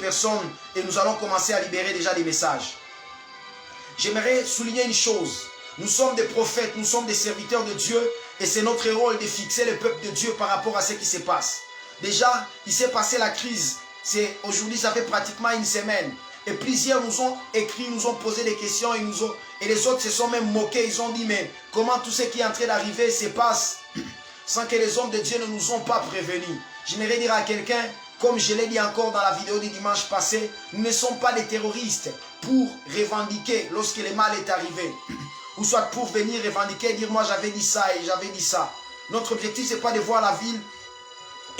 personnes et nous allons commencer à libérer déjà des messages. J'aimerais souligner une chose. Nous sommes des prophètes, nous sommes des serviteurs de Dieu et c'est notre rôle de fixer le peuple de Dieu par rapport à ce qui se passe. Déjà, il s'est passé la crise. Aujourd'hui, ça fait pratiquement une semaine. Et plusieurs nous ont écrit, nous ont posé des questions et les autres se sont même moqués. Ils ont dit, mais comment tout ce qui est en train d'arriver se passe sans que les hommes de Dieu ne nous ont pas prévenus? J'aimerais dire à quelqu'un, comme je l'ai dit encore dans la vidéo du dimanche passé, nous ne sommes pas des terroristes pour revendiquer lorsque le mal est arrivé. Ou soit pour venir revendiquer, dire moi j'avais dit ça et j'avais dit ça. Notre objectif c'est pas de voir la ville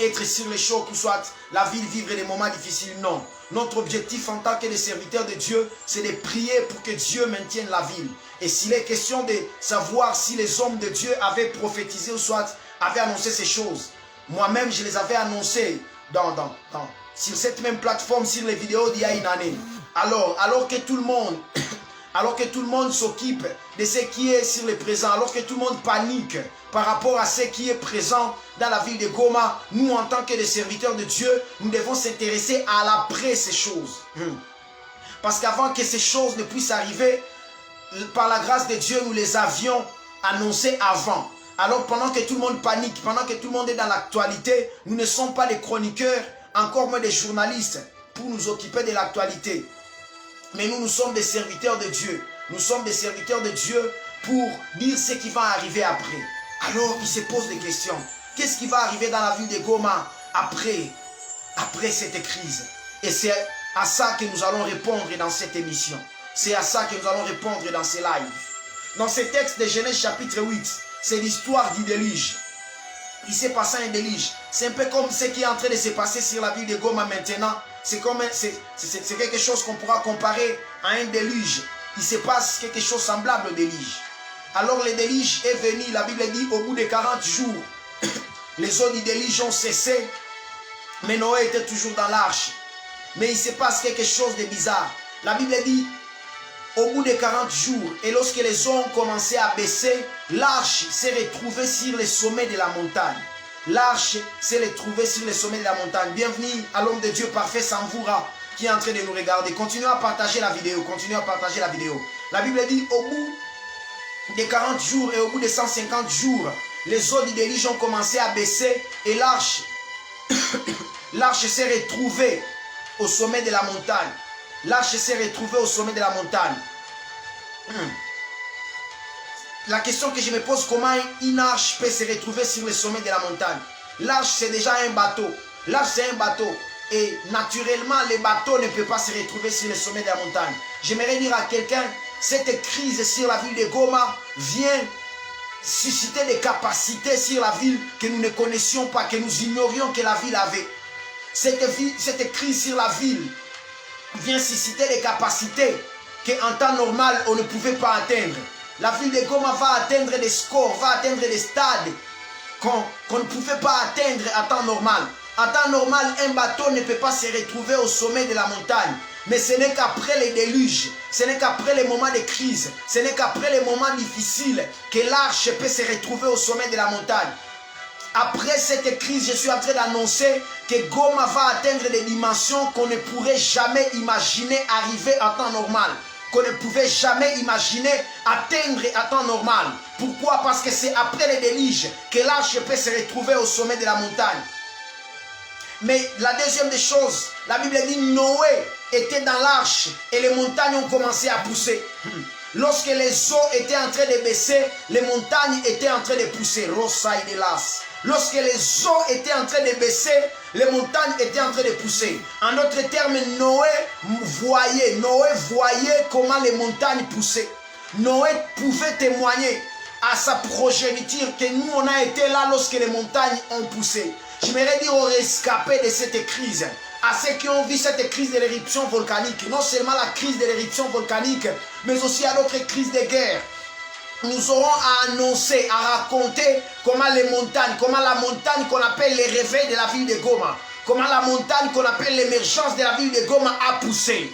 être sur les chocs ou soit la ville vivre des moments difficiles, non. Notre objectif en tant que des serviteurs de Dieu, c'est de prier pour que Dieu maintienne la ville. Et s'il est question de savoir si les hommes de Dieu avaient prophétisé ou soit avaient annoncé ces choses, moi-même je les avais annoncées sur cette même plateforme, sur les vidéos d'il y a une année. Alors que tout le monde s'occupe de ce qui est sur le présent, alors que tout le monde panique par rapport à ce qui est présent dans la ville de Goma, nous en tant que des serviteurs de Dieu, nous devons s'intéresser à l'après ces choses. Parce qu'avant que ces choses ne puissent arriver, par la grâce de Dieu, nous les avions annoncées avant. Alors pendant que tout le monde panique, pendant que tout le monde est dans l'actualité, nous ne sommes pas des chroniqueurs, encore moins des journalistes, pour nous occuper de l'actualité. Mais nous sommes des serviteurs de Dieu. Nous sommes des serviteurs de Dieu pour dire ce qui va arriver après. Alors, il se pose des questions. Qu'est-ce qui va arriver dans la ville de Goma après cette crise? Et c'est à ça que nous allons répondre dans cette émission. C'est à ça que nous allons répondre dans ces lives. Dans ce texte de Genèse chapitre 8, c'est l'histoire du déluge. Il s'est passé un déluge. C'est un peu comme ce qui est en train de se passer sur la ville de Goma maintenant. C'est quelque chose qu'on pourra comparer à un déluge. Il se passe quelque chose semblable au déluge. Alors le déluge est venu, la Bible dit, au bout de 40 jours. Les eaux du déluge ont cessé, mais Noé était toujours dans l'arche. Mais il se passe quelque chose de bizarre. La Bible dit, au bout de 40 jours, et lorsque les eaux ont commencé à baisser, l'arche s'est retrouvée sur le sommet de la montagne. L'arche s'est retrouvée sur le sommet de la montagne. Bienvenue à l'homme de Dieu parfait Samvoura qui est en train de nous regarder. Continuez à partager la vidéo. Continuez à partager la vidéo. La Bible dit au bout de 40 jours et au bout de 150 jours, les eaux du déluge ont commencé à baisser et l'arche s'est retrouvée au sommet de la montagne. L'arche s'est retrouvée au sommet de la montagne. La question que je me pose, comment une arche peut se retrouver sur le sommet de la montagne? L'arche c'est déjà un bateau. L'arche c'est un bateau. Et naturellement, le bateau ne peut pas se retrouver sur le sommet de la montagne. J'aimerais dire à quelqu'un, cette crise sur la ville de Goma vient susciter des capacités sur la ville que nous ne connaissions pas, que nous ignorions que la ville avait. Cette crise sur la ville vient susciter des capacités qu'en temps normal, on ne pouvait pas atteindre. La ville de Goma va atteindre des scores, va atteindre des stades qu'on ne pouvait pas atteindre à temps normal. En temps normal, un bateau ne peut pas se retrouver au sommet de la montagne. Mais ce n'est qu'après les déluges, ce n'est qu'après les moments de crise, ce n'est qu'après les moments difficiles que l'arche peut se retrouver au sommet de la montagne. Après cette crise, je suis en train d'annoncer que Goma va atteindre des dimensions qu'on ne pourrait jamais imaginer arriver en temps normal. Qu'on ne pouvait jamais imaginer atteindre à temps normal. Pourquoi? Parce que c'est après les déluges que l'arche peut se retrouver au sommet de la montagne. Mais la deuxième des choses, la Bible dit Noé était dans l'arche et les montagnes ont commencé à pousser. Lorsque les eaux étaient en train de baisser, les montagnes étaient en train de pousser. Lorsque les eaux étaient en train de baisser, les montagnes étaient en train de pousser. En d'autres termes, Noé voyait comment les montagnes poussaient. Noé pouvait témoigner à sa progéniture que nous on a été là lorsque les montagnes ont poussé. J'aimerais dire aux rescapés de cette crise, à ceux qui ont vu cette crise de l'éruption volcanique, non seulement la crise de l'éruption volcanique, mais aussi à d'autres crises de guerre. Nous aurons à annoncer, à raconter comment les montagnes, comment la montagne qu'on appelle le réveil de la ville de Goma, comment la montagne qu'on appelle l'émergence de la ville de Goma a poussé.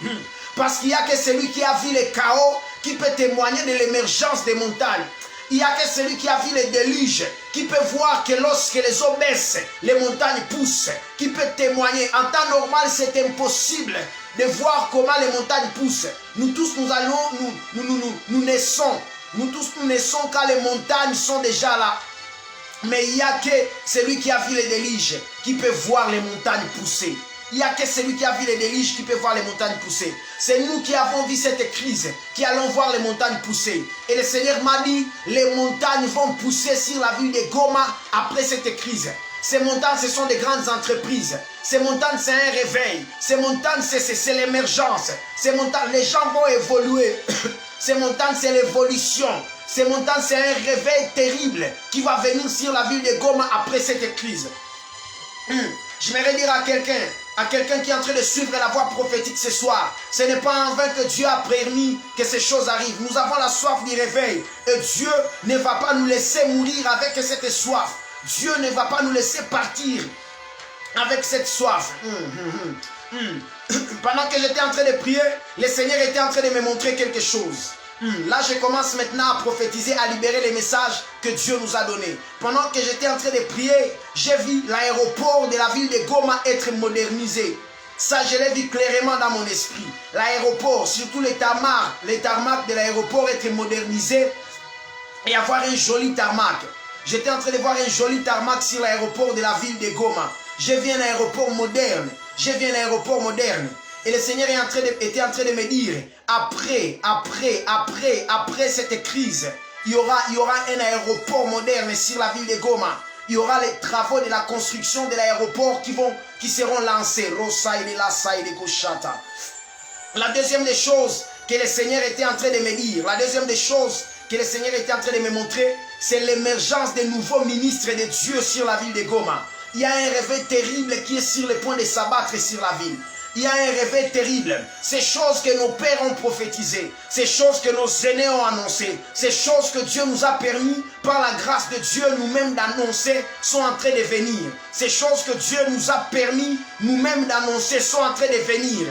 Parce qu'il n'y a que celui qui a vu le chaos qui peut témoigner de l'émergence des montagnes. Il n'y a que celui qui a vu les déluges, qui peut voir que lorsque les eaux baissent, les montagnes poussent, qui peut témoigner. En temps normal, c'est impossible de voir comment les montagnes poussent. Nous tous, nous naissons. Nous tous, nous naissons quand les montagnes sont déjà là. Mais il n'y a que celui qui a vu les déluges qui peut voir les montagnes pousser. Il n'y a que celui qui a vu les déluges qui peut voir les montagnes pousser. C'est nous qui avons vu cette crise, qui allons voir les montagnes pousser. Et le Seigneur m'a dit, les montagnes vont pousser sur la ville de Goma après cette crise. Ces montagnes, ce sont des grandes entreprises. Ces montagnes, c'est un réveil. Ces montagnes, c'est l'émergence. Ces montagnes, les gens vont évoluer. Ces montagnes, c'est l'évolution. Ces montagnes, c'est un réveil terrible qui va venir sur la ville de Goma après cette crise. J'aimerais dire à quelqu'un qui est en train de suivre la voie prophétique ce soir, ce n'est pas en vain que Dieu a permis que ces choses arrivent. Nous avons la soif du réveil et Dieu ne va pas nous laisser mourir avec cette soif. Dieu ne va pas nous laisser partir avec cette soif. Pendant que j'étais en train de prier, le Seigneur était en train de me montrer quelque chose. Là, je commence maintenant à prophétiser, à libérer les messages que Dieu nous a donnés. Pendant que j'étais en train de prier, j'ai vu l'aéroport de la ville de Goma être modernisé. Ça, je l'ai vu clairement dans mon esprit. L'aéroport, surtout les tarmacs de l'aéroport être modernisés et avoir un joli tarmac. J'étais en train de voir un joli tarmac sur l'aéroport de la ville de Goma. J'ai vu un aéroport moderne. J'ai vu un aéroport moderne. Et le Seigneur était en train de me dire, après cette crise, il y aura un aéroport moderne sur la ville de Goma. Il y aura les travaux de la construction de l'aéroport qui seront lancés. La deuxième des choses que le Seigneur était en train de me dire, la deuxième des choses que le Seigneur était en train de me montrer, c'est l'émergence des nouveaux ministres de Dieu sur la ville de Goma. Il y a un réveil terrible qui est sur le point de s'abattre sur la ville. Il y a un réveil terrible. Ces choses que nos pères ont prophétisées, ces choses que nos aînés ont annoncées, ces choses que Dieu nous a permis, par la grâce de Dieu, nous-mêmes d'annoncer, sont en train de venir. Ces choses que Dieu nous a permis, nous-mêmes d'annoncer, sont en train de venir.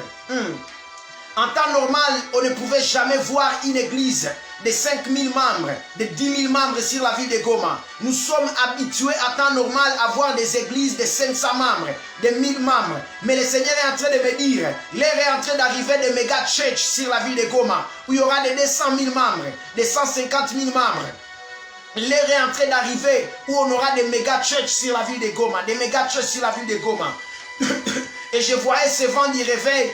En temps normal, on ne pouvait jamais voir une église de 5 000 membres, de 10 000 membres sur la ville de Goma. Nous sommes habitués à temps normal à voir des églises de 500 membres, de 1000 membres. Mais le Seigneur est en train de me dire, l'heure est en train d'arriver des méga church sur la ville de Goma, où il y aura des 200 000 membres, des 150 000 membres. L'heure est en train d'arriver où on aura des méga church sur la ville de Goma, des méga church sur la ville de Goma. Et je voyais ce vent du réveil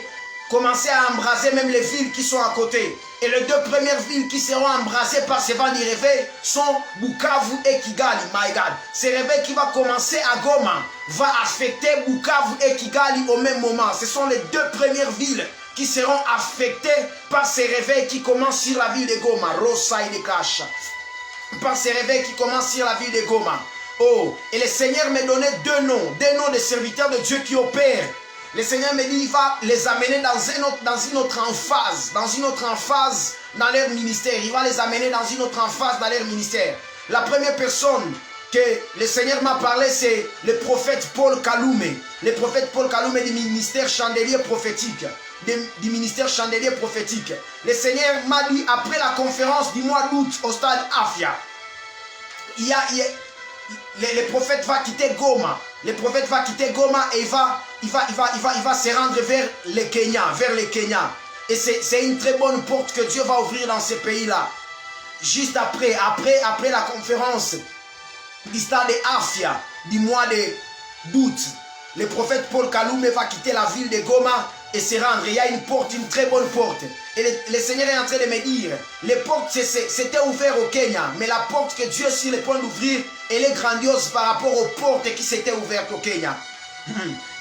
commencer à embraser même les villes qui sont à côté. Et les deux premières villes qui seront embrasées par ce vent du réveil sont Bukavu et Kigali. My God. Ce réveil qui va commencer à Goma va affecter Bukavu et Kigali au même moment. Ce sont les deux premières villes qui seront affectées par ces réveils qui commencent sur la ville de Goma. Rosa et de Kasha. Par ces réveils qui commencent sur la ville de Goma. Oh, et le Seigneur me donnait deux noms de serviteurs de Dieu qui opèrent. Le Seigneur me dit, il va les amener dans une autre emphase dans leur ministère. Il va les amener dans une autre emphase dans leur ministère. La première personne que le Seigneur m'a parlé, c'est le prophète Paul Kaloumé. Le prophète Paul Kaloumé du ministère chandelier prophétique. Du ministère chandelier prophétique. Le Seigneur m'a dit, après la conférence du mois d'août au stade Afia, le prophète va quitter Goma. Le prophète va quitter Goma et il va se rendre vers le Kenya. Et c'est une très bonne porte que Dieu va ouvrir dans ces pays-là. Juste après la conférence du stade Afia du mois d'août, le prophète Paul Kaloumé va quitter la ville de Goma et se rendre. Il y a une porte, une très bonne porte. Et le Seigneur est en train de me dire, les portes c'était ouvert au Kenya, mais la porte que Dieu est sur le point d'ouvrir, elle est grandiose par rapport aux portes qui s'étaient ouvertes au Kenya.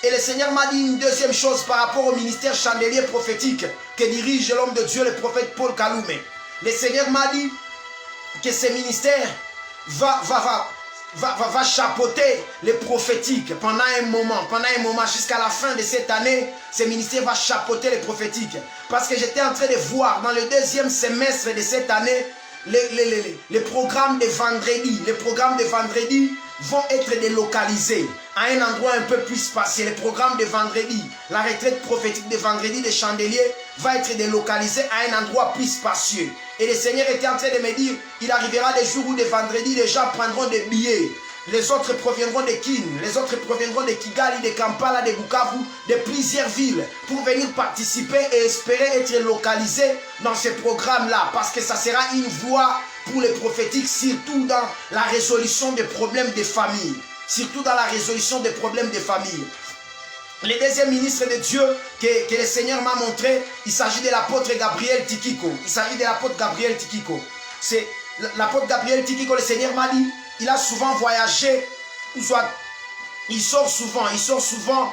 Et le Seigneur m'a dit une deuxième chose par rapport au ministère chandelier prophétique que dirige l'homme de Dieu, le prophète Paul Kaloumé. Le Seigneur m'a dit que ce ministère va chapeauter les prophétiques pendant un moment, jusqu'à la fin de cette année, ce ministère va chapeauter les prophétiques. Parce que j'étais en train de voir dans le deuxième semestre de cette année, les programmes de vendredi vont être délocalisés. à un endroit un peu plus spatial. Le programme de vendredi, la retraite prophétique de vendredi des chandeliers va être délocalisé à un endroit plus spacieux. Et le Seigneur était en train de me dire, il arrivera des jours où de vendredi, les gens prendront des billets. Les autres proviendront de Kin, les autres proviendront de Kigali, de Kampala, de Bukavu, de plusieurs villes pour venir participer et espérer être localisés dans ce programme-là. Parce que ça sera une voie pour les prophétiques, surtout dans la résolution des problèmes des familles. Surtout dans la résolution des problèmes des familles. Le deuxième ministre de Dieu que le Seigneur m'a montré, il s'agit de l'apôtre Gabriel Tikiko. Il s'agit de l'apôtre Gabriel Tikiko. C'est l'apôtre Gabriel Tikiko, le Seigneur m'a dit, il a souvent voyagé, il sort souvent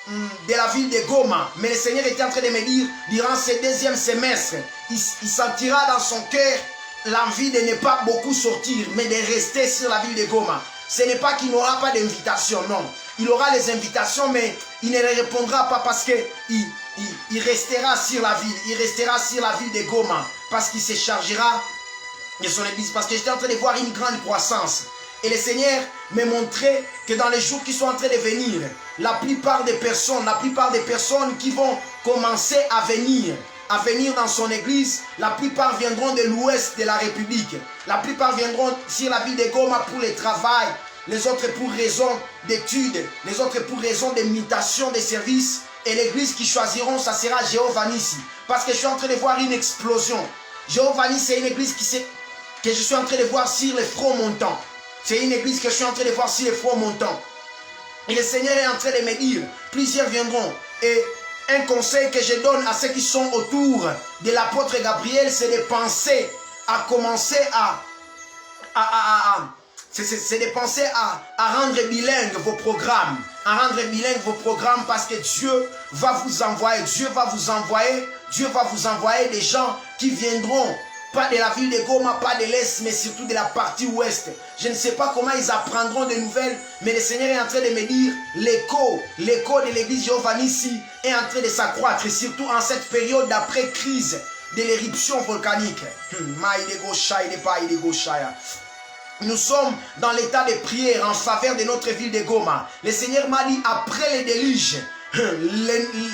de la ville de Goma. Mais le Seigneur était en train de me dire, durant ce deuxième semestre, il sentira dans son cœur l'envie de ne pas beaucoup sortir, mais de rester sur la ville de Goma. Ce n'est pas qu'il n'aura pas d'invitation, non. Il aura les invitations, mais il ne les répondra pas parce qu'il restera sur la ville. Il restera sur la ville de Goma parce qu'il se chargera de son église. Parce que j'étais en train de voir une grande croissance. Et le Seigneur me montrait que dans les jours qui sont en train de venir, la plupart des personnes qui vont commencer à venir dans son église, la plupart viendront de l'ouest de la République. La plupart viendront sur la ville de Goma pour le travail, les autres pour raison d'études, les autres pour raison de mutation des services. Et l'église qui choisiront, ça sera Jéhovah Nissi. Parce que je suis en train de voir une explosion. Jéhovah Nissi, c'est une église que je suis en train de voir sur les fronts montants. C'est une église que je suis en train de voir sur les fronts montants. Et le Seigneur est en train de me dire, plusieurs viendront. Et un conseil que je donne à ceux qui sont autour de l'apôtre Gabriel, c'est de penser à commencer c'est de penser à rendre bilingue vos programmes. À rendre bilingue vos programmes parce que Dieu va vous envoyer des gens qui viendront pas de la ville de Goma, pas de l'Est, mais surtout de la partie Ouest. Je ne sais pas comment ils apprendront des nouvelles, mais le Seigneur est en train de me dire, l'écho de l'église Jéhovah Nissi est en train de s'accroître, et surtout en cette période d'après-crise de l'éruption volcanique. Nous sommes dans l'état de prière en faveur de notre ville de Goma. Le Seigneur m'a dit, après les déluges,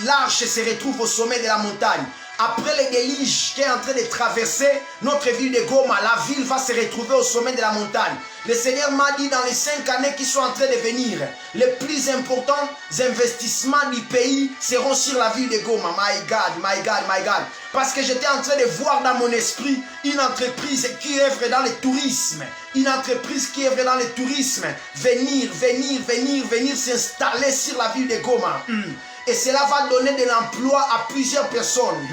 l'arche se retrouve au sommet de la montagne. Après le déluge qui est en train de traverser notre ville de Goma, la ville va se retrouver au sommet de la montagne. Le Seigneur m'a dit dans les 5 années qui sont en train de venir, les plus importants investissements du pays seront sur la ville de Goma. My God, my God, my God. Parce que j'étais en train de voir dans mon esprit une entreprise qui œuvre dans le tourisme. Une entreprise qui œuvre dans le tourisme. Venir s'installer sur la ville de Goma. Et cela va donner de l'emploi à plusieurs personnes.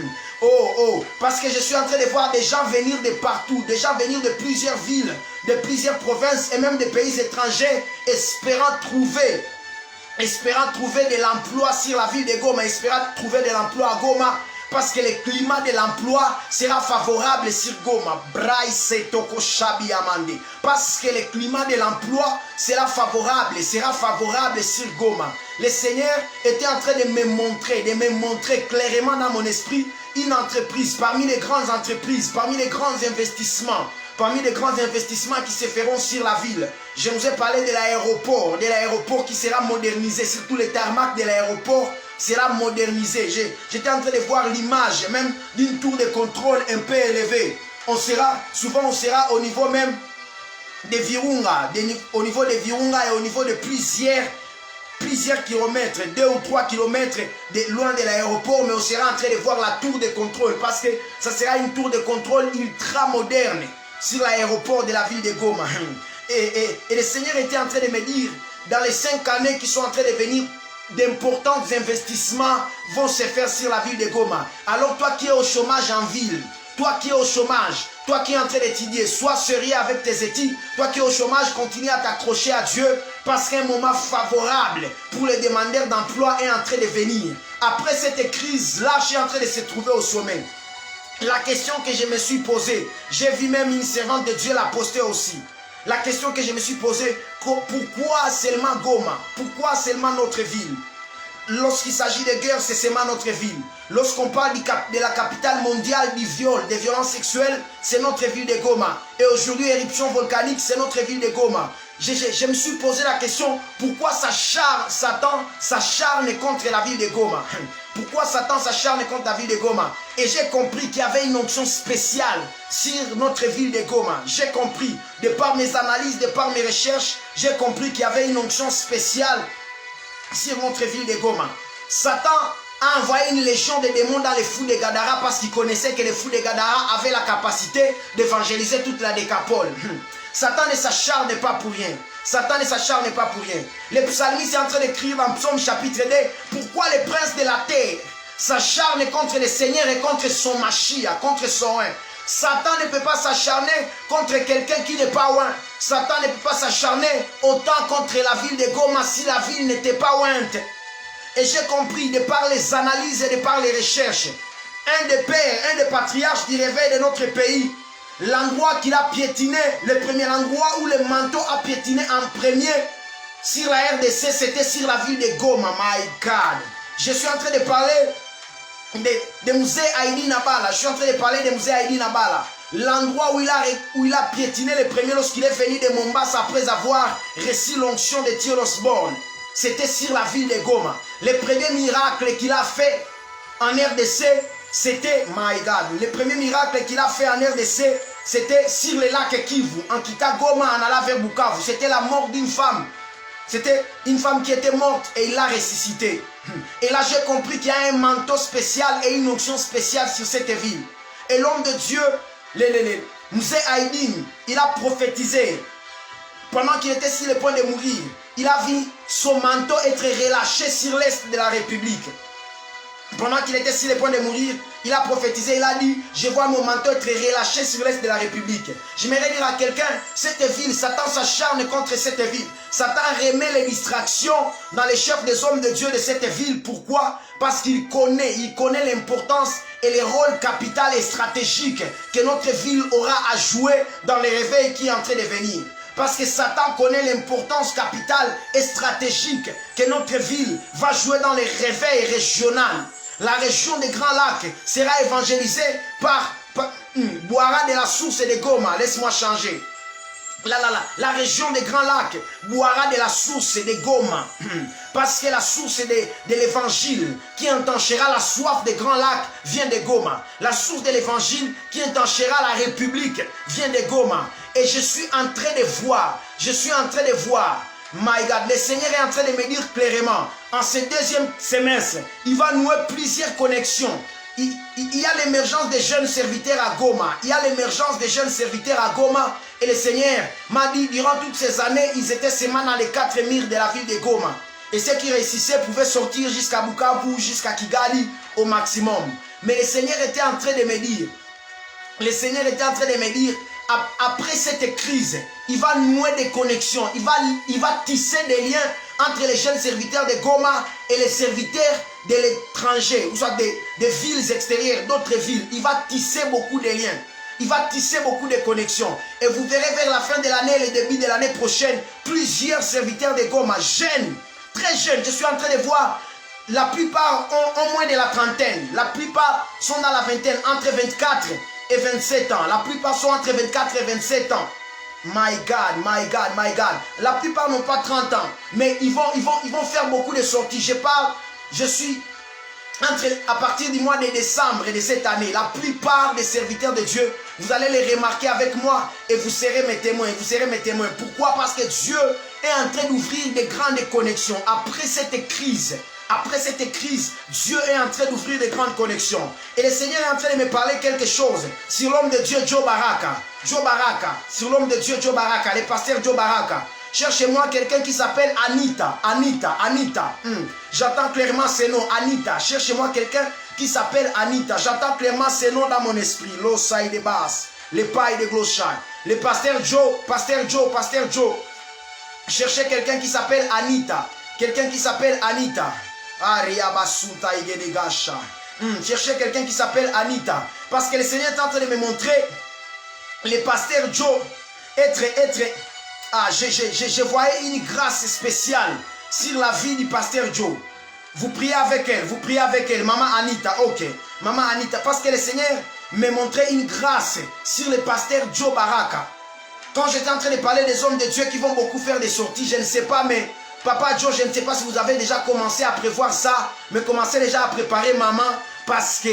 Parce que je suis en train de voir des gens venir de partout, des gens venir de plusieurs villes, de plusieurs provinces et même des pays étrangers, espérant trouver de l'emploi sur la ville de Goma, espérant trouver de l'emploi à Goma, parce que le climat de l'emploi sera favorable sur Goma. Parce que le climat de l'emploi sera favorable sur Goma. Le Seigneur était en train de me montrer clairement dans mon esprit une entreprise, parmi les grandes entreprises, parmi les grands investissements qui se feront sur la ville. Je vous ai parlé de l'aéroport qui sera modernisé, surtout le tarmac de l'aéroport sera modernisé. J'étais en train de voir l'image même d'une tour de contrôle un peu élevée. Souvent on sera au niveau même de Virunga, au niveau de Virunga et au niveau de plusieurs kilomètres, 2 ou 3 kilomètres loin de l'aéroport, mais on sera en train de voir la tour de contrôle parce que ça sera une tour de contrôle ultra moderne sur l'aéroport de la ville de Goma. Et le Seigneur était en train de me dire, dans les 5 années qui sont en train de venir, d'importants investissements vont se faire sur la ville de Goma. Alors toi qui es au chômage en ville, toi qui es au chômage, toi qui es en train d'étudier, sois sérieux avec tes études. Toi qui es au chômage, continue à t'accrocher à Dieu parce qu'un moment favorable pour les demandeurs d'emploi est en train de venir. Après cette crise, l'arche est en train de se trouver au sommet. La question que je me suis posée, j'ai vu même une servante de Dieu la poster aussi. La question que je me suis posée, pourquoi seulement Goma? Pourquoi seulement notre ville? Lorsqu'il s'agit de guerre, c'est seulement notre ville. Lorsqu'on parle de la capitale mondiale du viol, des violences sexuelles, c'est notre ville de Goma. Et aujourd'hui, éruption volcanique, c'est notre ville de Goma. je me suis posé la question, pourquoi Satan s'acharne contre la ville de Goma? Pourquoi Satan s'acharne contre la ville de Goma? Et j'ai compris qu'il y avait une onction spéciale sur notre ville de Goma. J'ai compris, de par mes analyses, de par mes recherches, j'ai compris qu'il y avait une onction spéciale sur notre ville de Goma. Satan a envoyé une légion de démons dans les fous de Gadara parce qu'il connaissait que les fous de Gadara avaient la capacité d'évangéliser toute la décapole. Satan ne s'acharne pas pour rien. Satan ne s'acharne pas pour rien. Le psalmiste est en train d'écrire dans Psaume chapitre 2, pourquoi les princes de la terre s'acharnent contre le Seigneur et contre son Mashiach, contre son oint. Satan ne peut pas s'acharner contre quelqu'un qui n'est pas oint. Satan ne peut pas s'acharner autant contre la ville de Goma si la ville n'était pas ointe. Et j'ai compris de par les analyses et de par les recherches, un des pères, un des patriarches du réveil de notre pays, l'endroit qu'il a piétiné, le premier endroit où le manteau a piétiné en premier sur la RDC, c'était sur la ville de Goma. My God. Je suis en train de parler de musée Haïdi Nabala. Je suis en train de parler de musée Haïdi Nabala. L'endroit où il a piétiné le premier lorsqu'il est venu de Mombasa après avoir reçu l'onction de Thierry Osborne. C'était sur la ville de Goma. Le premier miracle qu'il a fait en RDC, c'était, my God, le premier miracle qu'il a fait en RDC, c'était sur le lac Kivu. En quittant Goma, en allant vers Bukavu. C'était la mort d'une femme. C'était une femme qui était morte et il l'a ressuscitée. Et là, j'ai compris qu'il y a un manteau spécial et une onction spéciale sur cette ville. Et l'homme de Dieu, Musée Haïdin, il a prophétisé. Pendant qu'il était sur le point de mourir, il a vu son manteau être relâché sur l'est de la République. Pendant qu'il était sur le point de mourir, il a prophétisé, il a dit, je vois mon manteau être relâché sur l'est de la République. J'aimerais dire à quelqu'un, cette ville, Satan s'acharne contre cette ville. Satan remet les distractions dans les chefs des hommes de Dieu de cette ville. Pourquoi? Parce qu'il connaît l'importance et le rôle capital et stratégique que notre ville aura à jouer dans le réveil qui est en train de venir. Parce que Satan connaît l'importance capitale et stratégique que notre ville va jouer dans les réveils régionaux. La région des Grands Lacs sera évangélisée par Boara de la source de Goma. Laisse-moi changer. La région des Grands Lacs, Boara de la source de Goma. Parce que la source de l'évangile qui entanchera la soif des Grands Lacs vient de Goma. La source de l'évangile qui entanchera la République vient de Goma. Et je suis en train de voir, my God, le Seigneur est en train de me dire clairement, en ce deuxième semestre, il va nouer plusieurs connexions. Il y a l'émergence des jeunes serviteurs à Goma. Et le Seigneur m'a dit, durant toutes ces années, ils étaient seulement dans les 4 murs de la ville de Goma. Et ceux qui réussissaient pouvaient sortir jusqu'à Bukavu, jusqu'à Kigali au maximum. Mais le Seigneur était en train de me dire, après cette crise, il va nouer des connexions, il va tisser des liens entre les jeunes serviteurs de Goma et les serviteurs de l'étranger, ou soit des villes extérieures, d'autres villes. Il va tisser beaucoup de liens, il va tisser beaucoup de connexions. Et vous verrez vers la fin de l'année, le début de l'année prochaine, plusieurs serviteurs de Goma, jeunes, très jeunes. Je suis en train de voir, la plupart ont moins de la trentaine, la plupart sont dans la vingtaine, entre 24 et 27 ans. La plupart sont entre 24 et 27 ans. My God. La plupart n'ont pas 30 ans. Mais ils vont faire beaucoup de sorties. Je suis à partir du mois de décembre de cette année. La plupart des serviteurs de Dieu, vous allez les remarquer avec moi et vous serez mes témoins. Pourquoi? Parce que Dieu est en train d'ouvrir des grandes connexions. Après cette crise, Dieu est en train d'ouvrir des grandes connexions. Et le Seigneur est en train de me parler quelque chose sur l'homme de Dieu, Joe Baraka. Sur l'homme de Dieu, Joe Baraka, le pasteur Joe Baraka. Cherchez-moi quelqu'un qui s'appelle Anita. J'entends clairement ce nom, Anita. Cherchez-moi quelqu'un qui s'appelle Anita. J'entends clairement ce nom dans mon esprit. L'osaï de basse, les pailles de Glochai. Le pasteur Joe. Cherchez quelqu'un qui s'appelle Anita. Cherchez quelqu'un qui s'appelle Anita. Parce que le Seigneur est en train de me montrer le pasteur Joe je voyais une grâce spéciale sur la vie du pasteur Joe. Vous priez avec elle, Maman Anita, ok. Maman Anita, parce que le Seigneur me montrait une grâce sur le pasteur Joe Baraka. Quand j'étais en train de parler des hommes de Dieu qui vont beaucoup faire des sorties, je ne sais pas, mais Papa Joe, je ne sais pas si vous avez déjà commencé à prévoir ça, mais commencez déjà à préparer maman, parce que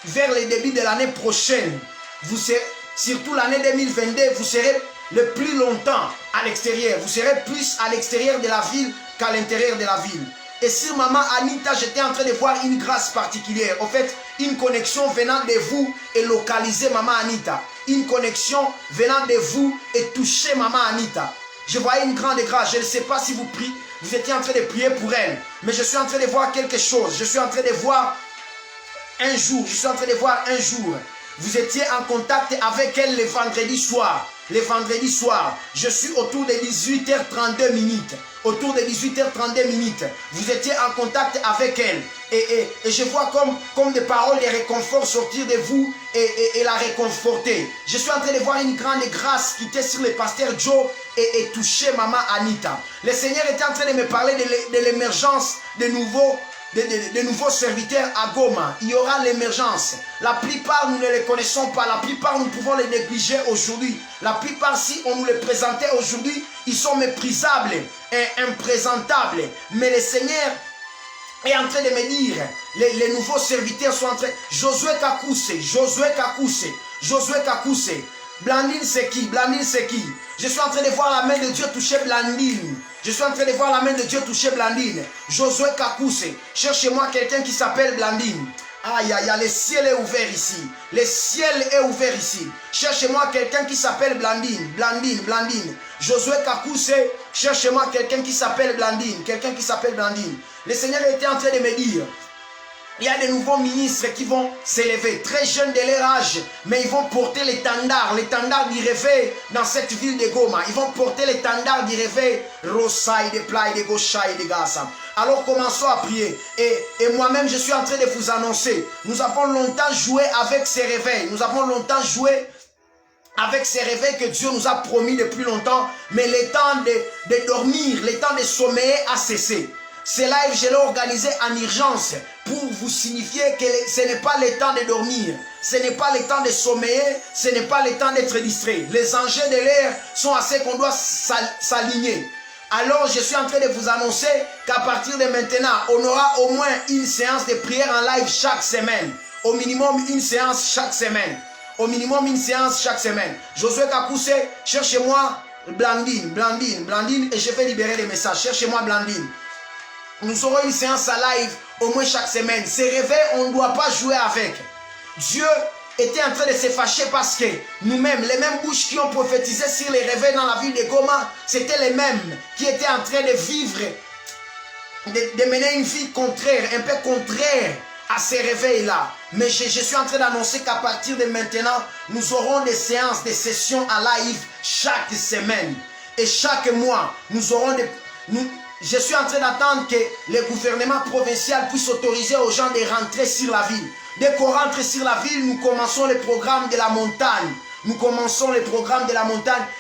vers le début de l'année prochaine, vous serez, surtout l'année 2022, vous serez le plus longtemps à l'extérieur. Vous serez plus à l'extérieur de la ville qu'à l'intérieur de la ville. Et sur maman Anita, j'étais en train de voir une grâce particulière. En fait, une connexion venant de vous et localiser maman Anita. Une connexion venant de vous et toucher maman Anita. Je voyais une grande grâce. Je ne sais pas si vous priez, vous étiez en train de prier pour elle. Mais je suis en train de voir quelque chose. Je suis en train de voir un jour. Je suis en train de voir un jour. Vous étiez en contact avec elle le vendredi soir. Le vendredi soir, je suis autour de 18h32 minutes. Autour de 18h32 minutes, vous étiez en contact avec elle. Et je vois comme des paroles de réconfort sortir de vous et la réconforter. Je suis en train de voir une grande grâce qui était sur le pasteur Joe et toucher maman Anita. Le Seigneur était en train de me parler de l'émergence de nouveaux serviteurs à Goma. Il y aura l'émergence. La plupart, nous ne les connaissons pas. La plupart, nous pouvons les négliger aujourd'hui. La plupart, si on nous les présentait aujourd'hui, ils sont méprisables et imprésentables. Mais le Seigneur est en train de me dire, les nouveaux serviteurs sont en train... Josué Kakousse. Blandine, c'est qui? Blandine, c'est qui? Je suis en train de voir la main de Dieu toucher Blandine. Je suis en train de voir la main de Dieu toucher Blandine. Josué Kakousse. Cherchez-moi quelqu'un qui s'appelle Blandine. Aïe, aïe, aïe, le ciel est ouvert ici. Le ciel est ouvert ici. Cherchez-moi quelqu'un qui s'appelle Blandine. Blandine. Josué Kakousse. Cherchez-moi quelqu'un qui s'appelle Blandine. Quelqu'un qui s'appelle Blandine. Le Seigneur était en train de me dire, il y a de nouveaux ministres qui vont s'élever, très jeunes de leur âge, mais ils vont porter l'étendard du réveil dans cette ville de Goma. Ils vont porter l'étendard du réveil, Rosai de Plai de Goshaï de Gaza. Alors commençons à prier. Et moi-même, je suis en train de vous annoncer, nous avons longtemps joué avec ces réveils. Nous avons longtemps joué avec ces réveils que Dieu nous a promis depuis longtemps, mais le temps de dormir, le temps de sommeiller a cessé. Ce live, je l'ai organisé en urgence pour vous signifier que ce n'est pas le temps de dormir, ce n'est pas le temps de sommeiller, ce n'est pas le temps d'être distrait. Les enjeux de l'air sont à ce qu'on doit s'aligner. Alors, je suis en train de vous annoncer qu'à partir de maintenant, on aura au moins une séance de prière en live chaque semaine. Au minimum, une séance chaque semaine. Au minimum, une séance chaque semaine. Josué Kakousse, cherchez-moi Blandine, et je vais libérer les messages. Cherchez-moi Blandine. Nous aurons une séance à live au moins chaque semaine. Ces réveils, on ne doit pas jouer avec. Dieu était en train de se fâcher parce que nous-mêmes, les mêmes bouches qui ont prophétisé sur les réveils dans la ville de Goma, c'était les mêmes qui étaient en train de vivre, de mener une vie contraire, un peu contraire à ces réveils-là. Mais je suis en train d'annoncer qu'à partir de maintenant, nous aurons des séances, des sessions à live chaque semaine. Et chaque mois, nous aurons des... Je suis en train d'attendre que le gouvernement provincial puisse autoriser aux gens de rentrer sur la ville. Dès qu'on rentre sur la ville, nous commençons le programme de la montagne.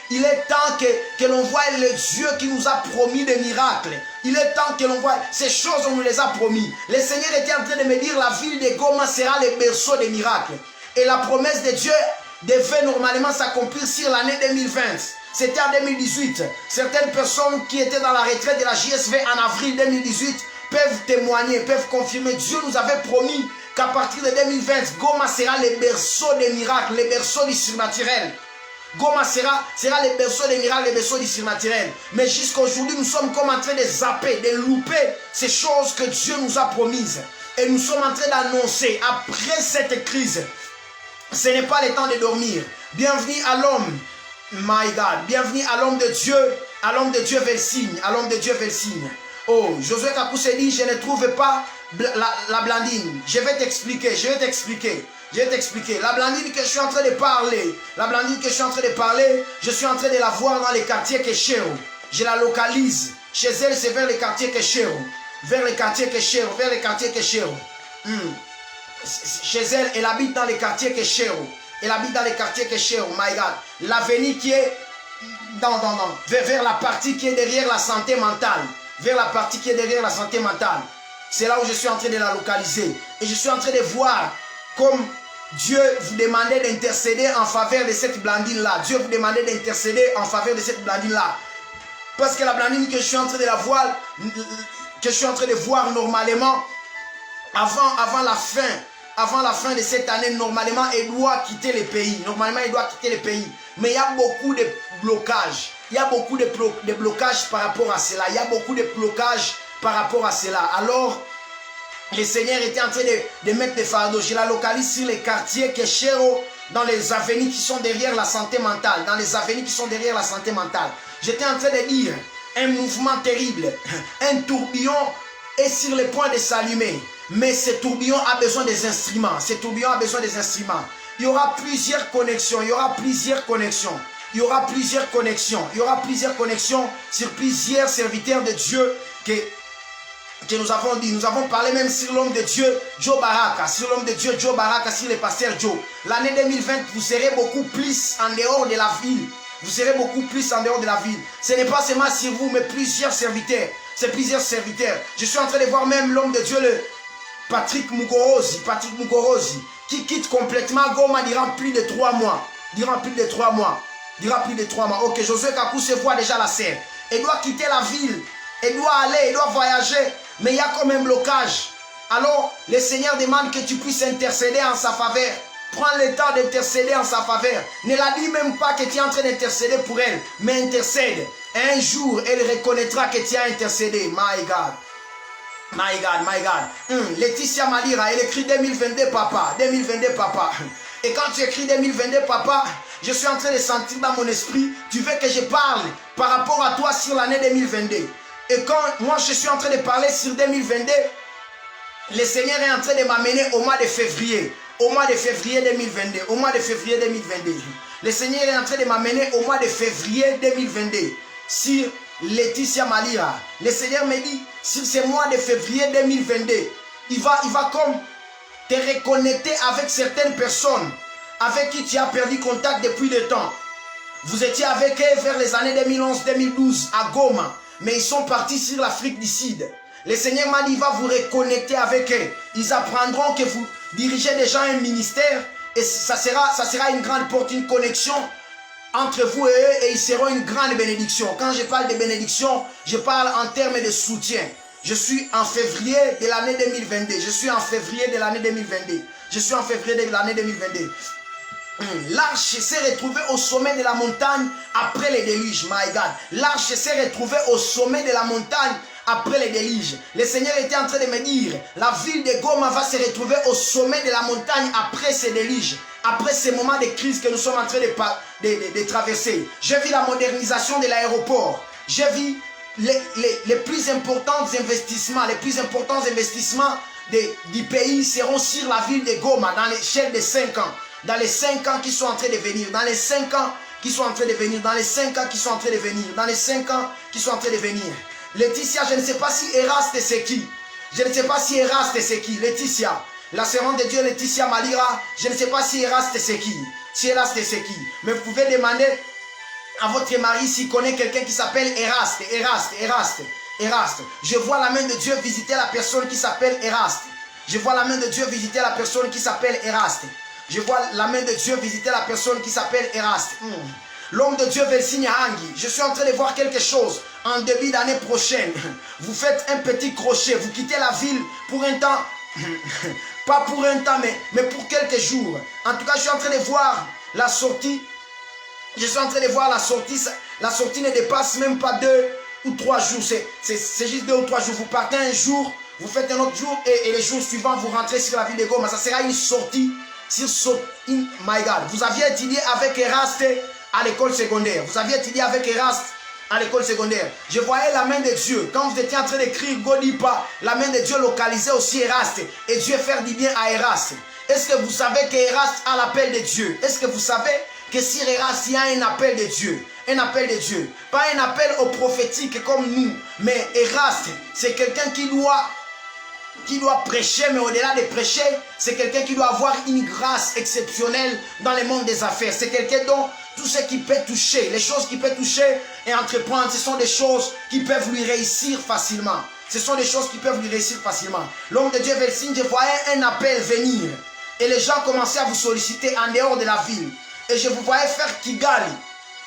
Il est temps que l'on voie le Dieu qui nous a promis des miracles. Il est temps que l'on voie ces choses, on nous les a promis. Le Seigneur était en train de me dire, la ville de Goma sera le berceau des miracles. Et la promesse de Dieu devait normalement s'accomplir sur l'année 2020. C'était en 2018. Certaines personnes qui étaient dans la retraite de la JSV en avril 2018 peuvent témoigner, peuvent confirmer. Dieu nous avait promis qu'à partir de 2020, Goma sera le berceau des miracles, le berceau du surnaturel. Goma sera le berceau des miracles, le berceau du surnaturel. Mais jusqu'à aujourd'hui, nous sommes comme en train de zapper, de louper ces choses que Dieu nous a promises. Et nous sommes en train d'annoncer, après cette crise, ce n'est pas le temps de dormir. Bienvenue à l'homme. My God, bienvenue à l'homme de Dieu Velsigne, Oh, Josué Kakousse dit, je ne trouve pas la Blandine. Je vais t'expliquer. La Blandine que je suis en train de parler, je suis en train de la voir dans les quartiers Keshero. Je la localise. Chez elle, c'est vers les quartiers Keshero. Chez elle, elle habite dans les quartiers Keshero. My God. L'avenue qui est vers la partie qui est derrière la santé mentale. C'est là où je suis en train de la localiser. Et je suis en train de voir comme Dieu vous demandait d'intercéder en faveur de cette Blandine-là. Dieu vous demandait d'intercéder en faveur de cette Blandine-là. Parce que la Blandine que je suis en train de la voir, que je suis en train de voir normalement, avant la fin de cette année, normalement, elle doit quitter le pays. Normalement, elle doit quitter le pays. Mais il y a beaucoup de blocages. Il y a beaucoup de blocages par rapport à cela. Il y a beaucoup de blocages par rapport à cela. Alors, le Seigneur était en train de mettre des fardeaux. Je la localise sur les quartiers Keshero, dans les avenues qui sont derrière la santé mentale. Dans les avenues qui sont derrière la santé mentale. J'étais en train de dire, un mouvement terrible, un tourbillon est sur le point de s'allumer. Mais ce tourbillon a besoin des instruments. Ce tourbillon a besoin des instruments. Il y aura plusieurs connexions. Il y aura plusieurs connexions. Il y aura plusieurs connexions. Il y aura plusieurs connexions sur plusieurs serviteurs de Dieu que nous avons dit. Nous avons parlé même sur l'homme de Dieu, Joe Baraka. Sur l'homme de Dieu, Joe Baraka, sur le pasteur Joe. L'année 2020, vous serez beaucoup plus en dehors de la ville. Vous serez beaucoup plus en dehors de la ville. Ce n'est pas seulement sur vous, mais plusieurs serviteurs. C'est plusieurs serviteurs. Je suis en train de voir même l'homme de Dieu, le Patrick Mugorozi, qui quitte complètement Goma durant plus de 3 mois. Durant plus de 3 mois. Ok, Josué Kakou se voit déjà la scène. Il doit quitter la ville. Il doit aller, il doit voyager. Mais il y a quand même blocage. Alors, le Seigneur demande que tu puisses intercéder en sa faveur. Prends le temps d'intercéder en sa faveur. Ne la dis même pas que tu es en train d'intercéder pour elle. Mais intercède. Un jour, elle reconnaîtra que tu as intercédé. My God. My God, my God. Laetitia Malira, elle écrit 2022 papa. 2022 papa. Et quand tu écris 2022 papa, je suis en train de sentir dans mon esprit, tu veux que je parle par rapport à toi sur l'année 2022. Et quand moi je suis en train de parler sur 2022, le Seigneur est en train de m'amener au mois de février. Au mois de février 2022. Au mois de février 2022. Le Seigneur est en train de m'amener au mois de février 2022. Sur Laetitia Malira. Le Seigneur me dit, sur ce mois de février 2022, il va comme te reconnecter avec certaines personnes avec qui tu as perdu contact depuis le temps. Vous étiez avec eux vers les années 2011-2012 à Goma, mais ils sont partis sur l'Afrique du Sud. Le Seigneur m'a dit, il va vous reconnecter avec eux. Ils apprendront que vous dirigez déjà un ministère et ça sera une grande porte, une connexion entre vous et eux, et ils seront une grande bénédiction. Quand je parle de bénédiction, je parle en termes de soutien. Je suis en février de l'année 2022. Je suis en février de l'année 2022. Je suis en février de l'année 2022. L'arche s'est retrouvée au sommet de la montagne après les déluges. My God. L'arche s'est retrouvée au sommet de la montagne après les déluges. Le Seigneur était en train de me dire, la ville de Goma va se retrouver au sommet de la montagne après ces déluges. Après ces moments de crise que nous sommes en train de traverser. J'ai vu la modernisation de l'aéroport. J'ai vu les plus importants investissements. Les plus importants investissements du pays seront sur la ville de Goma dans l'échelle de 5 ans. Dans les 5 ans qui sont en train de venir. Dans les 5 ans qui sont en train de venir. Dans les 5 ans qui sont en train de venir. Dans les 5 ans qui sont en train de venir. Laetitia, je ne sais pas si Eraste c'est qui. Je ne sais pas si Eraste c'est qui. Laetitia. La servante de Dieu Laetitia Malira, je ne sais pas si Eraste c'est qui. Si Eraste c'est qui. Mais vous pouvez demander à votre mari s'il connaît quelqu'un qui s'appelle Eraste. Je vois la main de Dieu visiter la personne qui s'appelle Eraste. Je vois la main de Dieu visiter la personne qui s'appelle Eraste. Je vois la main de Dieu visiter la personne qui s'appelle Eraste. L'homme de Dieu Velsigne Hangi. Je suis en train de voir quelque chose en début d'année prochaine. Vous faites un petit crochet. Vous quittez la ville pour un temps. Pas pour un temps, mais pour quelques jours. En tout cas, je suis en train de voir la sortie. Je suis en train de voir la sortie. La sortie ne dépasse même pas 2 ou 3 jours. C'est juste 2 ou 3 jours. Vous partez un jour, vous faites un autre jour et les jours suivants, vous rentrez sur la ville de Goma. Ça sera une sortie. My God. Vous aviez étudié avec Eraste à l'école secondaire. Vous aviez étudié avec Eraste à l'école secondaire. Je voyais la main de Dieu. Quand vous étiez en train d'écrire Godipa, la main de Dieu localisait aussi Eraste. Et Dieu faire du bien à Eraste. Est-ce que vous savez que Eraste a l'appel de Dieu? Est-ce que vous savez que sur Eraste, il y a un appel de Dieu? Un appel de Dieu. Pas un appel au prophétique comme nous. Mais Eraste, c'est quelqu'un qui doit prêcher, mais au-delà de prêcher, c'est quelqu'un qui doit avoir une grâce exceptionnelle dans le monde des affaires. C'est quelqu'un dont tout ce qui peut toucher, les choses qui peut toucher et entreprendre, ce sont des choses qui peuvent lui réussir facilement. Ce sont des choses qui peuvent lui réussir facilement. L'homme de Dieu Velsigne, je voyais un appel venir. Et les gens commençaient à vous solliciter en dehors de la ville. Et je vous voyais faire Kigali.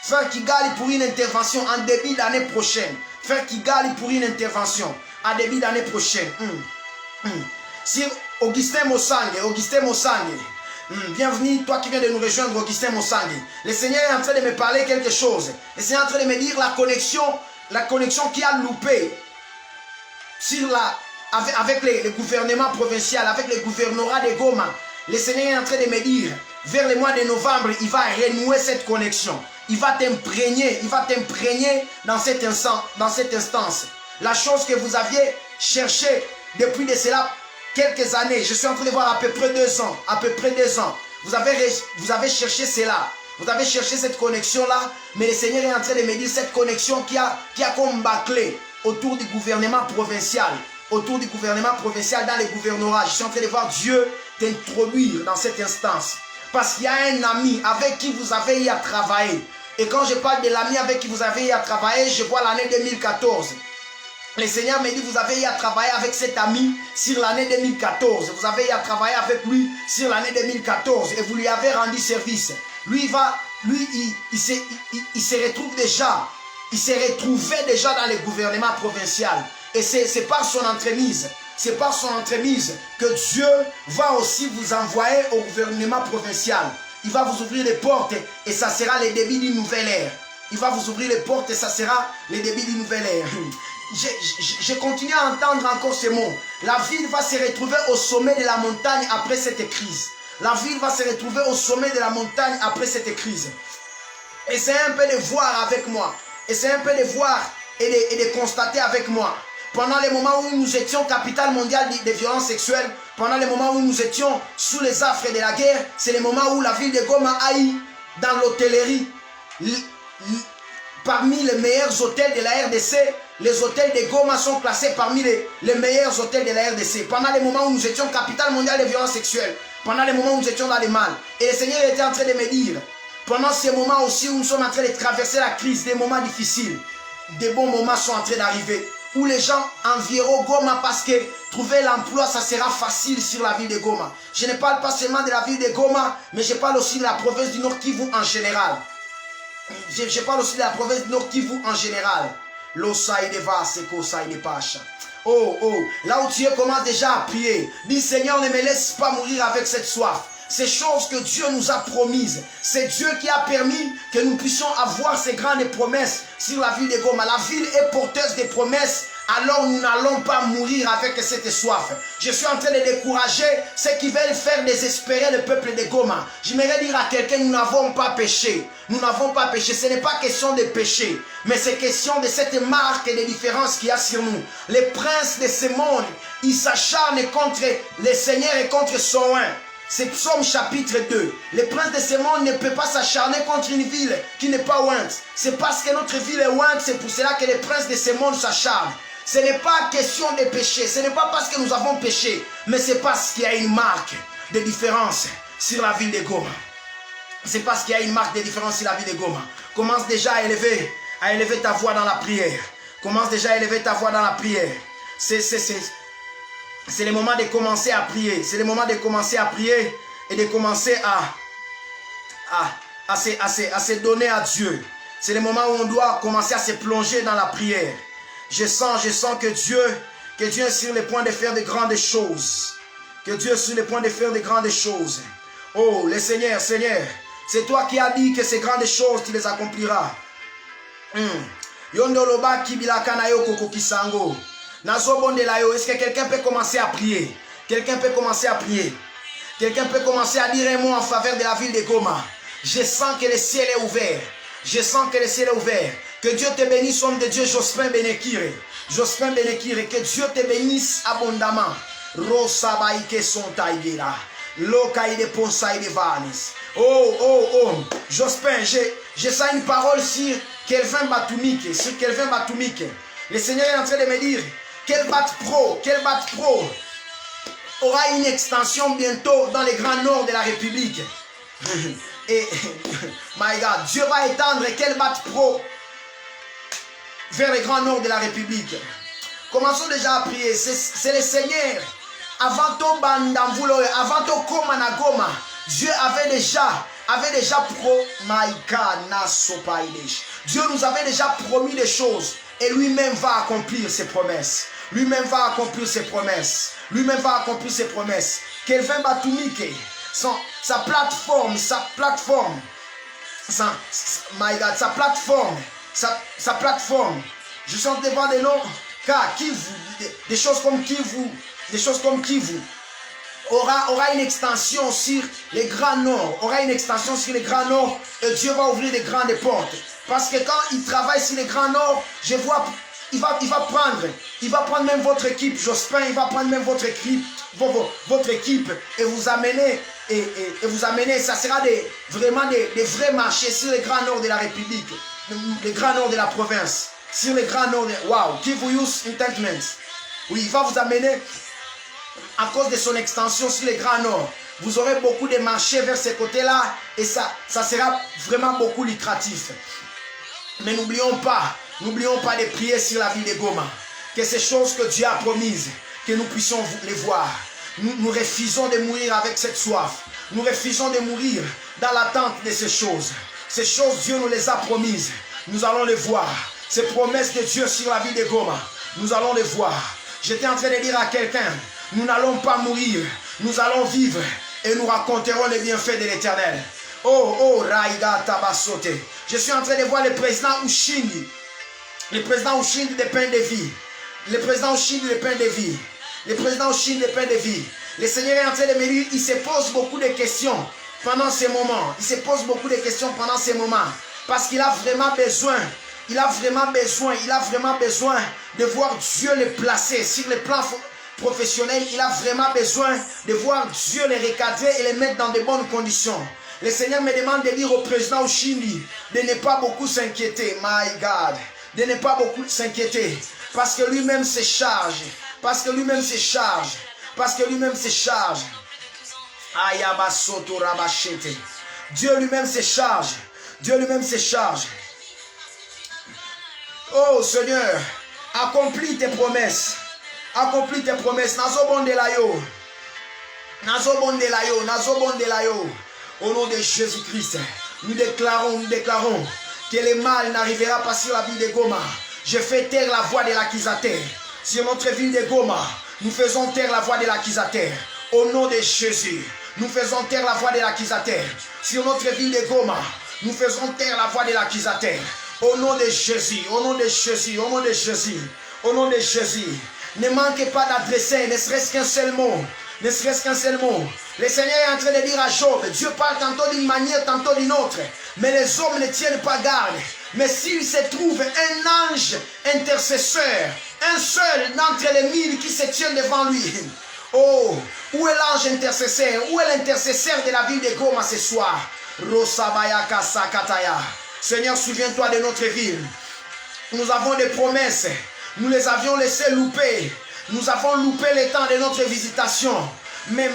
Faire Kigali pour une intervention en début d'année prochaine. Faire Kigali pour une intervention en début d'année prochaine. Si Augustin Mosangue, bienvenue, toi qui viens de nous rejoindre, Augustin Mosangue. Le Seigneur est en train de me parler quelque chose. Le Seigneur est en train de me dire la connexion qui a loupé sur avec le gouvernement provincial, avec le gouvernorat de Goma. Le Seigneur est en train de me dire, vers le mois de novembre, il va renouer cette connexion. Il va t'imprégner dans cette instance. La chose que vous aviez cherchée depuis de cela quelques années, je suis en train de voir à peu près 2 ans, vous avez cherché cela, vous avez cherché cette connexion-là, mais le Seigneur est en train de me dire cette connexion qui a comme bâclé autour du gouvernement provincial, dans les gouvernorats. Je suis en train de voir Dieu t'introduire dans cette instance, parce qu'il y a un ami avec qui vous avez eu à travailler, et quand je parle de l'ami avec qui vous avez eu à travailler, je vois l'année 2014. Le Seigneur me dit, vous avez eu à travailler avec cet ami sur l'année 2014. Vous avez eu à travailler avec lui sur l'année 2014 et vous lui avez rendu service. Il se retrouve déjà. Il s'est retrouvé déjà dans le gouvernement provincial. Et c'est par son entremise. C'est par son entremise que Dieu va aussi vous envoyer au gouvernement provincial. Il va vous ouvrir les portes et ça sera le début d'une nouvelle ère. Il va vous ouvrir les portes et ça sera le début d'une nouvelle ère. Je continue à entendre encore ces mots. La ville va se retrouver au sommet de la montagne après cette crise. La ville va se retrouver au sommet de la montagne après cette crise. Essayez un peu de voir avec moi. Essayez un peu de voir et de constater avec moi. Pendant les moments où nous étions capitale mondiale des violences sexuelles, pendant les moments où nous étions sous les affres de la guerre, c'est les moments où la ville de Goma a eu dans l'hôtellerie parmi les meilleurs hôtels de la RDC. Les hôtels de Goma sont classés parmi les meilleurs hôtels de la RDC. Pendant les moments où nous étions capitale mondiale des violences sexuelles. Pendant les moments où nous étions dans le mal. Et le Seigneur était en train de me dire, pendant ces moments aussi où nous sommes en train de traverser la crise, des moments difficiles, des bons moments sont en train d'arriver. Où les gens environnent Goma parce que trouver l'emploi, ça sera facile sur la ville de Goma. Je ne parle pas seulement de la ville de Goma, mais je parle aussi de la province du Nord Kivu en général. Je parle aussi de la province du Nord Kivu en général. Oh, là où tu es, commence déjà à prier. Dis, Seigneur, ne me laisse pas mourir avec cette soif. Ces choses que Dieu nous a promises. C'est Dieu qui a permis que nous puissions avoir ces grandes promesses sur la ville de Goma. La ville est porteuse de promesses. Alors nous n'allons pas mourir avec cette soif. Je suis en train de décourager ceux qui veulent faire désespérer le peuple de Goma. J'aimerais dire à quelqu'un, nous n'avons pas péché. Nous n'avons pas péché. Ce n'est pas question de péché, mais c'est question de cette marque de différence qu'il y a sur nous. Les princes de ce monde, ils s'acharnent contre le Seigneur et contre son oint. C'est Psaume chapitre 2. Le prince de ce monde ne peut pas s'acharner contre une ville qui n'est pas ointe. C'est parce que notre ville est ointe, c'est pour cela que les princes de ce monde s'acharnent. Ce n'est pas question de péché, ce n'est pas parce que nous avons péché, mais c'est parce qu'il y a une marque de différence sur la ville de Goma. C'est parce qu'il y a une marque de différence sur la ville de Goma. Commence déjà à élever ta voix dans la prière. Commence déjà à élever ta voix dans la prière. C'est le moment de commencer à prier. C'est le moment de commencer à prier et de commencer à se donner à Dieu. C'est le moment où on doit commencer à se plonger dans la prière. Je sens que Dieu est sur le point de faire de grandes choses. Que Dieu est sur le point de faire de grandes choses. Oh, le Seigneur, c'est toi qui as dit que ces grandes choses, tu les accompliras. Yondoloba kibilaka na yo koko kisango. Nazobondela yo. Est-ce que quelqu'un peut commencer à prier? Quelqu'un peut commencer à prier. Quelqu'un peut commencer à dire un mot en faveur de la ville de Goma. Je sens que le ciel est ouvert. Je sens que le ciel est ouvert. Que Dieu te bénisse, homme de Dieu, Jospin Benekire. Jospin Benekire, que Dieu te bénisse abondamment. Rosa baike son taïgela. Lokaïde ponsaïde vanis. Oh. Jospin, j'ai ça une parole sur Kelvin Batumike. Le Seigneur est en train de me dire, quel bat pro aura une extension bientôt dans les grands nord de la République. Et, my God, Dieu va étendre quel bat pro vers les grands nord de la République. Commençons déjà à prier. C'est le Seigneur avant ton bandamvulo, avant ton komanagoma, Dieu avait déjà Dieu nous avait déjà promis des choses et lui-même va accomplir ses promesses. Lui-même va accomplir ses promesses. Lui-même va accomplir ses promesses. Kelvin Batumike, sa plateforme, je sens devant des noms, car des choses comme Kivu, aura une extension sur les Grands Nord. Et Dieu va ouvrir des grandes portes. Parce que quand il travaille sur les Grands Nord, je vois, il va prendre même votre équipe, Jospin, il va prendre même votre équipe et vous amener, ça sera vraiment des vrais marchés sur les Grands Nord de la République, les Grands Nord de la province, sur les Grands Nord, wow, Kivu Youth Entertainment. Oui, il va vous amener. À cause de son extension sur les Grands Nord, vous aurez beaucoup de marchés vers ces côtés-là et ça sera vraiment beaucoup lucratif. Mais n'oublions pas de prier sur la ville de Goma. Que ces choses que Dieu a promises, que nous puissions les voir. Nous refusons de mourir avec cette soif. Nous refusons de mourir dans l'attente de ces choses. Ces choses, Dieu nous les a promises. Nous allons les voir. Ces promesses de Dieu sur la ville de Goma, nous allons les voir. J'étais en train de dire à quelqu'un, nous n'allons pas mourir, nous allons vivre et nous raconterons les bienfaits de l'Éternel. Oh, Raïga Tabasote. Je suis en train de voir le président Ushindi. Le président Ushindi de pain de vie. Le président Ushindi de pain de vie. Le président Ushindi de pain de vie. Le Seigneur est en train de me dire, il se pose beaucoup de questions pendant ces moments. Il se pose beaucoup de questions pendant ces moments. Parce qu'il a vraiment besoin. Il a vraiment besoin de voir Dieu le placer sur le plan professionnel. Il a vraiment besoin de voir Dieu les recadrer et les mettre dans de bonnes conditions. Le Seigneur me demande de dire au président Ushindi de ne pas beaucoup s'inquiéter. My God. De ne pas beaucoup s'inquiéter. Parce que lui-même se charge. Ayabasoto rabachete. Dieu lui-même se charge. Oh Seigneur, accomplis tes promesses. Nazo bondelayo. Au nom de Jésus-Christ, nous déclarons que le mal n'arrivera pas sur la ville de Goma. Je fais taire la voix de l'accusateur. Sur notre ville de Goma, nous faisons taire la voix de l'accusateur. Au nom de Jésus, nous faisons taire la voix de l'accusateur. Sur notre ville de Goma, nous faisons taire la voix de l'accusateur. Au nom de Jésus, ne manquez pas d'adresser, ne serait-ce qu'un seul mot. Le Seigneur est en train de dire à Job, Dieu parle tantôt d'une manière, tantôt d'une autre. Mais les hommes ne tiennent pas garde. Mais s'il se trouve un ange intercesseur, un seul d'entre les 1000 qui se tiennent devant lui. Oh, où est l'ange intercesseur? Où est l'intercesseur de la ville de Goma ce soir? Rosabayaka Sakataya. Seigneur, souviens-toi de notre ville. Nous avons des promesses. Nous les avions laissées louper. Nous avons loupé le temps de notre visitation. Mais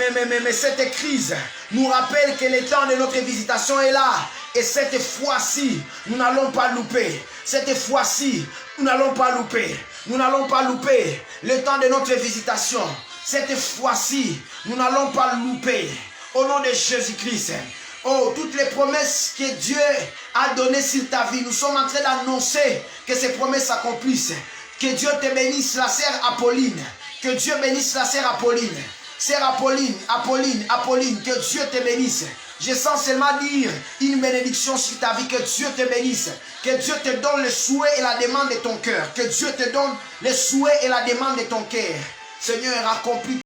cette crise nous rappelle que le temps de notre visitation est là. Et cette fois-ci, nous n'allons pas louper. Nous n'allons pas louper le temps de notre visitation. Cette fois-ci, nous n'allons pas louper. Au nom de Jésus-Christ. Oh, toutes les promesses que Dieu a données sur ta vie, nous sommes en train d'annoncer que ces promesses s'accomplissent. Que Dieu te bénisse, la sœur Apolline. Que Dieu bénisse la sœur Apolline. Sœur Apolline, que Dieu te bénisse. Je sens seulement dire une bénédiction sur ta vie. Que Dieu te bénisse. Que Dieu te donne le souhait et la demande de ton cœur. Que Dieu te donne le souhait et la demande de ton cœur. Seigneur, accomplis